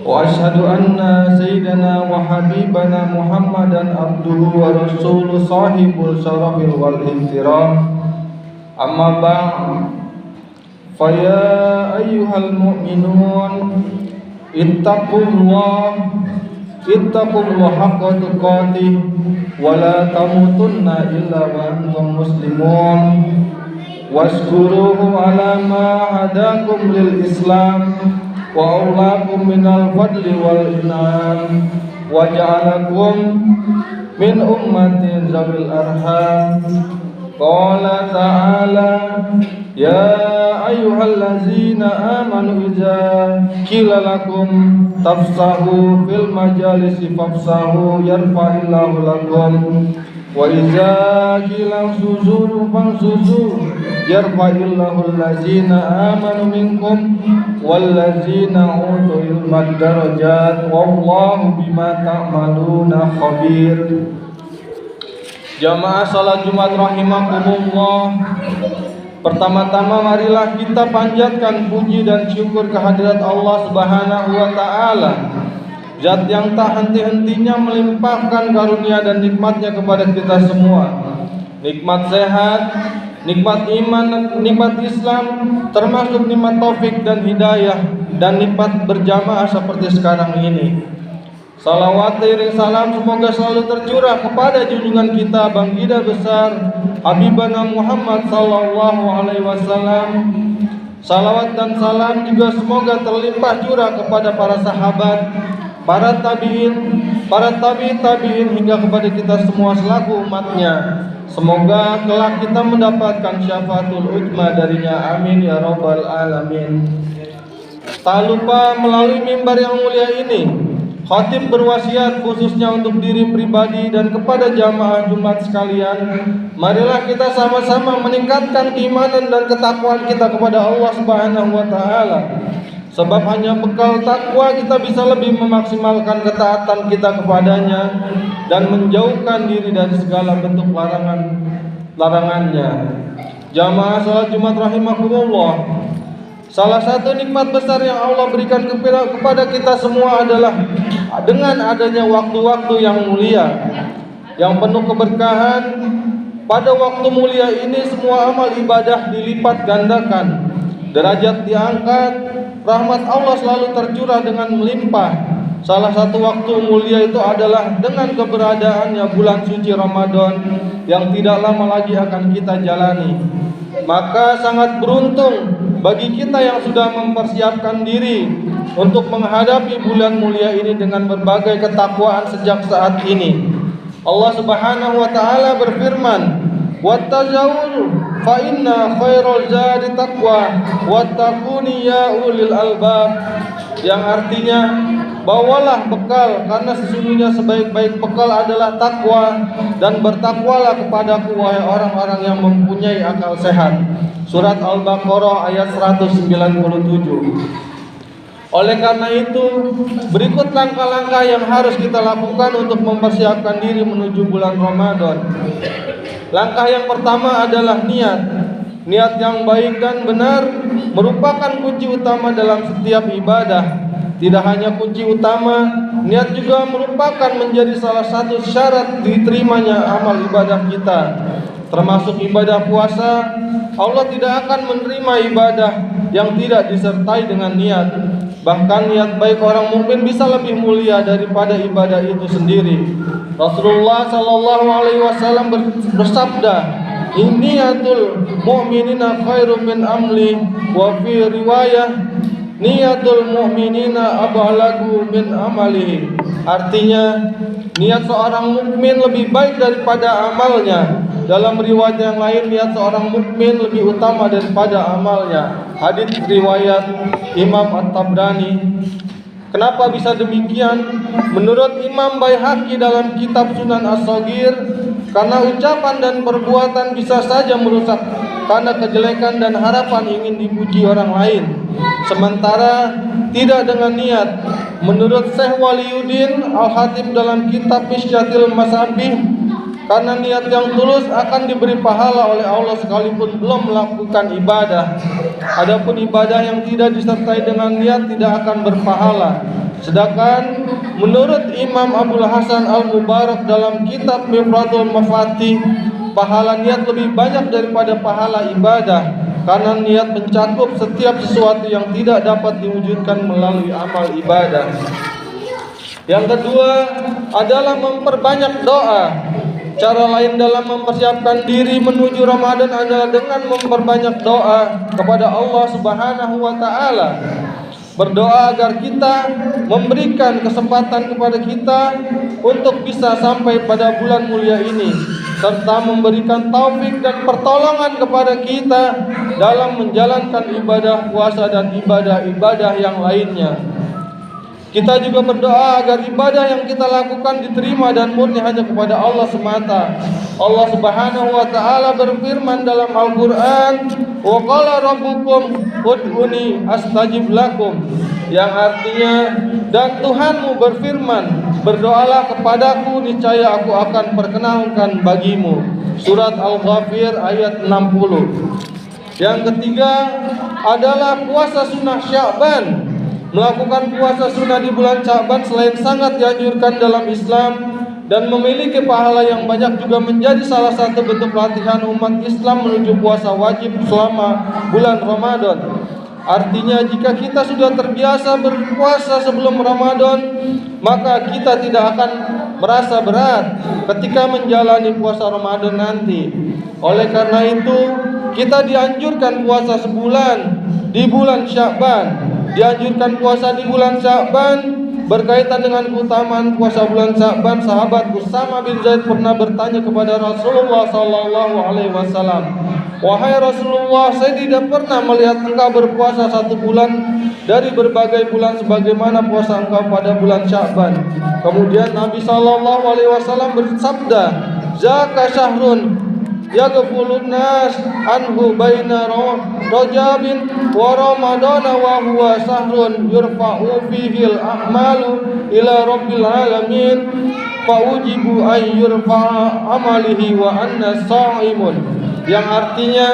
وأشهد أن سيدنا وحبيبنا محمدا عبده ورسوله صاحب الشرف والاحترام أما بعد فيا أيها المؤمنون اتقوا الله حق تقاته ولا تموتن إلا وأنتم مسلمون واشكروه على ما هداكم للإسلام وأولاكم من الفضل والإنعام وجعلكم من أمة ذوي الأرحام. قال تعالى يا أيها الذين آمنوا إذا قيل لكم تفسحوا في المجالس فافسحوا يرفع الله لكم وإذا قيل انشزوا فانشزوا يرفع الله الذين آمنوا منكم والذين أوتوا العلم درجات والله بما تعملون خبير. Jamaah salat Jumat rahimakumullah. Pertama-tama marilah kita panjatkan puji dan syukur kehadirat Allah Subhanahu wa taala, Zat yang tak henti-hentinya melimpahkan karunia dan nikmatnya kepada kita semua. Nikmat sehat, nikmat iman, nikmat Islam, termasuk nikmat taufik dan hidayah, dan nikmat berjamaah seperti sekarang ini. Salawat iring salam semoga selalu tercurah kepada junjungan kita baginda besar Habibana Muhammad sallallahu alaihi wasallam. Salawat dan salam juga semoga terlimpah curah kepada para sahabat, para tabi'in, para tabi'in hingga kepada kita semua selaku umatnya. Semoga kelak kita mendapatkan syafaatul uzma darinya, amin ya rabbal alamin. Tak lupa melalui mimbar yang mulia ini, khatib berwasiat khususnya untuk diri pribadi dan kepada jamaah Jumat sekalian, marilah kita sama-sama meningkatkan keimanan dan ketakwaan kita kepada Allah Subhanahu wa taala. Sebab hanya bekal takwa kita bisa lebih memaksimalkan ketaatan kita kepadanya dan menjauhkan diri dari segala bentuk larangannya. Jamaah salat Jumat rahimakumullah. Salah satu nikmat besar yang Allah berikan kepada kita semua adalah dengan adanya waktu-waktu yang mulia, yang penuh keberkahan. Pada waktu mulia ini semua amal ibadah dilipat gandakan, derajat diangkat, rahmat Allah selalu tercurah dengan melimpah. Salah satu waktu mulia itu adalah dengan keberadaannya bulan suci Ramadan yang tidak lama lagi akan kita jalani. Maka sangat beruntung bagi kita yang sudah mempersiapkan diri untuk menghadapi bulan mulia ini dengan berbagai ketakwaan sejak saat ini. Allah Subhanahu wa taala berfirman, "Wattaqu fa inna khairal zadi taqwa wattaquni ya ulil albab." Yang artinya, bawalah bekal karena sesungguhnya sebaik-baik bekal adalah takwa, dan bertakwalah kepadaku wahai orang-orang yang mempunyai akal sehat. Surat Al-Baqarah ayat 197. Oleh karena itu, berikut langkah-langkah yang harus kita lakukan untuk mempersiapkan diri menuju bulan Ramadan. Langkah yang pertama adalah niat. Niat yang baik dan benar merupakan kunci utama dalam setiap ibadah. Tidak hanya kunci utama, niat juga merupakan menjadi salah satu syarat diterimanya amal ibadah kita. Termasuk ibadah puasa, Allah tidak akan menerima ibadah yang tidak disertai dengan niat. Bahkan niat baik orang mukmin bisa lebih mulia daripada ibadah itu sendiri. Rasulullah sallallahu alaihi wasallam bersabda, "Niyatul mu'minina khairum min amli," wa fi riwayah, "Niyatul mu'minina abalagu min amalihi." Artinya, niat seorang mukmin lebih baik daripada amalnya. Dalam riwayat yang lain, niat seorang mukmin lebih utama daripada amalnya. Hadits riwayat Imam At-Tabrani. Kenapa bisa demikian? Menurut Imam Baihaqi dalam kitab Sunan As-Shaghir, karena ucapan dan perbuatan bisa saja merusak karena kejelekan dan harapan ingin dipuji orang lain, sementara tidak dengan niat. Menurut Syekh Waliyuddin Al-Khatib dalam kitab Misyatil Masabih, karena niat yang tulus akan diberi pahala oleh Allah sekalipun belum melakukan ibadah. Adapun ibadah yang tidak disertai dengan niat tidak akan berpahala. Sedangkan menurut Imam Abdul Hasan Al-Mubarak dalam kitab Mifratul Mafatih, pahala niat lebih banyak daripada pahala ibadah, karena niat mencakup setiap sesuatu yang tidak dapat diwujudkan melalui amal ibadah. Yang kedua adalah memperbanyak doa. Cara lain dalam mempersiapkan diri menuju Ramadan adalah dengan memperbanyak doa kepada Allah Subhanahu wa taala. Berdoa agar kita memberikan kesempatan kepada kita untuk bisa sampai pada bulan mulia ini, serta memberikan taufik dan pertolongan kepada kita dalam menjalankan ibadah puasa dan ibadah-ibadah yang lainnya. Kita juga berdoa agar ibadah yang kita lakukan diterima dan murni hanya kepada Allah semata. Allah Subhanahu wa taala berfirman dalam Al-Qur'an, "Wa qala rabbukum ud'uni astajib lakum." Yang artinya, dan Tuhanmu berfirman, "Berdoalah kepadaku, niscaya aku akan perkenalkan bagimu." Surat Al-Ghafir ayat 60. Yang ketiga adalah puasa sunnah Sya'ban. Melakukan puasa sunnah di bulan Sya'ban selain sangat dianjurkan dalam Islam dan memiliki pahala yang banyak, juga menjadi salah satu bentuk latihan umat Islam menuju puasa wajib selama bulan Ramadan. Artinya, jika kita sudah terbiasa berpuasa sebelum Ramadan, maka kita tidak akan merasa berat ketika menjalani puasa Ramadan nanti. Oleh karena itu, kita dianjurkan puasa sebulan di bulan Sya'ban. Dianjurkan puasa di bulan Sya'ban. Berkaitan dengan keutamaan puasa bulan Sya'ban, sahabat Usama bin Zaid pernah bertanya kepada Rasulullah sallallahu alaihi wasallam, "Wahai Rasulullah, saya tidak pernah melihat engkau berpuasa satu bulan dari berbagai bulan sebagaimana puasa engkau pada bulan Sya'ban." Kemudian Nabi sallallahu alaihi wasallam bersabda, "Zaka syahrun yaghfulun nas anhu baina Rajabin wa Ramadana wa huwa sahrun yurfa'u fihi al-a'malu ila rabbil alamin fa ujibu ay yurfa'a amalihi wa anna sha'imun." Yang artinya,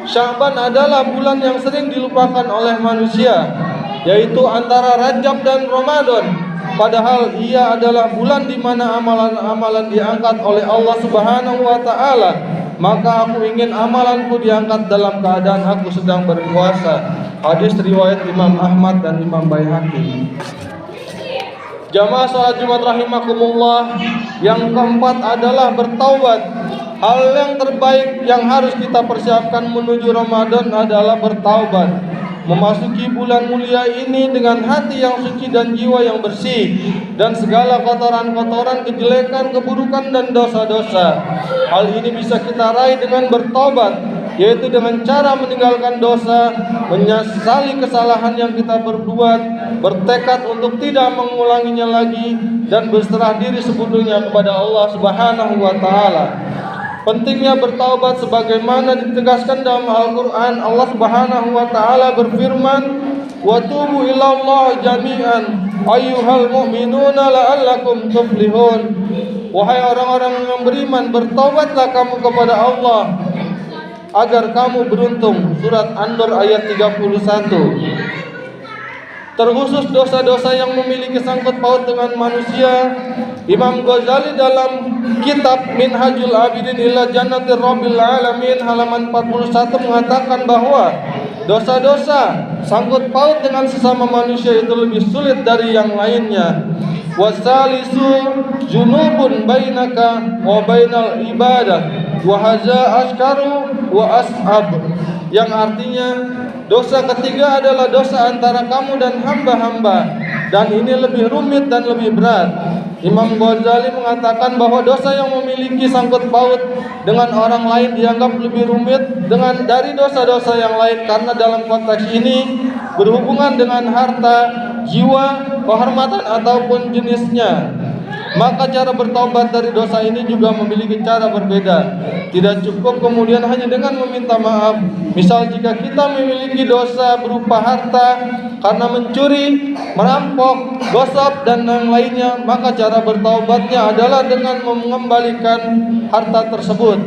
Sya'ban adalah bulan yang sering dilupakan oleh manusia, yaitu antara Rajab dan Ramadan. Padahal ia adalah bulan di mana amalan-amalan diangkat oleh Allah Subhanahu wa taala. Maka aku ingin amalanku diangkat dalam keadaan aku sedang berpuasa. Hadis riwayat Imam Ahmad dan Imam Baihaqi. Jamaah salat Jumat rahimakumullah, yang keempat adalah bertaubat. Hal yang terbaik yang harus kita persiapkan menuju Ramadan adalah bertaubat. Memasuki bulan mulia ini dengan hati yang suci dan jiwa yang bersih, dan segala kotoran-kotoran, kejelekan, keburukan, dan dosa-dosa. Hal ini bisa kita raih dengan bertobat, yaitu dengan cara meninggalkan dosa, menyesali kesalahan yang kita perbuat, bertekad untuk tidak mengulanginya lagi, dan berserah diri sepenuhnya kepada Allah Subhanahu wa taala. Pentingnya bertaubat sebagaimana ditegaskan dalam Al-Qur'an. Allah Subhanahu wa taala berfirman, "Wa tubu ilallah jami'an ayyuhal mu'minuna la'allakum tuflihun." Wahai orang-orang yang beriman, bertaubatlah kamu kepada Allah agar kamu beruntung. Surat An-Nur ayat 31. Terkhusus dosa-dosa yang memiliki sangkut paut dengan manusia, Imam Ghazali dalam kitab Minhajul Abidin ila Jannatir Rabbil Alamin halaman 41 mengatakan bahwa dosa-dosa sangkut paut dengan sesama manusia itu lebih sulit dari yang lainnya. Wasalisu junubun bainaka wa bainal ibadah wa haza askaru wa ashab. Yang artinya, dosa ketiga adalah dosa antara kamu dan hamba-hamba, dan ini lebih rumit dan lebih berat. Imam Ghazali mengatakan bahwa dosa yang memiliki sangkut paut dengan orang lain dianggap lebih rumit dari dosa-dosa yang lain, karena dalam konteks ini berhubungan dengan harta, jiwa, kehormatan ataupun jenisnya. Maka cara bertobat dari dosa ini juga memiliki cara berbeda. Tidak cukup kemudian hanya dengan meminta maaf. Misal jika kita memiliki dosa berupa harta karena mencuri, merampok, gosok dan yang lainnya, maka cara bertaubatnya adalah dengan mengembalikan harta tersebut.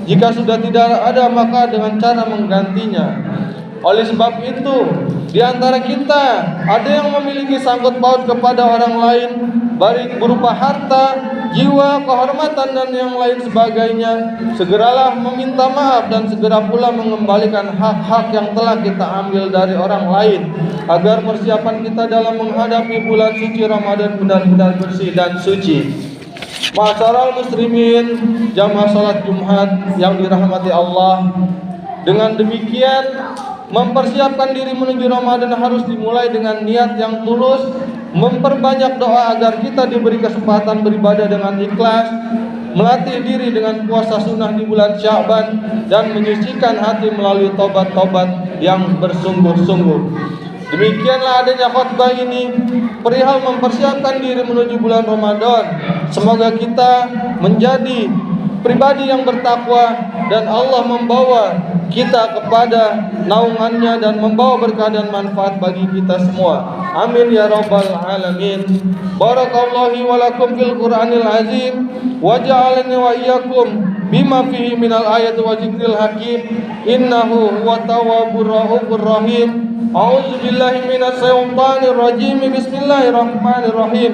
Jika sudah tidak ada, maka dengan cara menggantinya. Oleh sebab itu, di antara kita ada yang memiliki sangkut paut kepada orang lain, baik berupa harta, jiwa, kehormatan dan yang lain sebagainya. Segeralah meminta maaf dan segera pula mengembalikan hak-hak yang telah kita ambil dari orang lain, agar persiapan kita dalam menghadapi bulan suci Ramadan benar-benar bersih dan suci. Ma'asyaral muslimin, jamaah salat Jumat yang dirahmati Allah. Dengan demikian, mempersiapkan diri menuju Ramadan harus dimulai dengan niat yang tulus, memperbanyak doa agar kita diberi kesempatan beribadah dengan ikhlas, melatih diri dengan puasa sunnah di bulan Sya'ban, dan menyucikan hati melalui tobat-tobat yang bersungguh-sungguh. Demikianlah adanya khutbah ini perihal mempersiapkan diri menuju bulan Ramadan. Semoga kita menjadi pribadi yang bertakwa dan Allah membawa kita kepada naungannya dan membawa berkah dan manfaat bagi kita semua. Amin ya rabbal alamin. Barakallahu wa lakum fil Qur'anil azim wa ja'alani wa iyyakum bima fihi minal ayati wa zikril hakim. Innahu huwa tawwabur rahim. A'udzu billahi minasy syaithanir rajim. Bismillahirrahmanirrahim.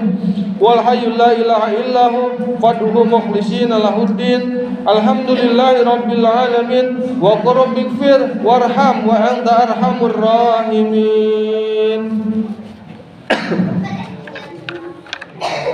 Wal hayyul la ilaha illahu fad'uhu mukhlishina lahuddin. Alhamdulillahi rabbil alamin. Wa qur bighfir warham wa anta arhamur rahimin.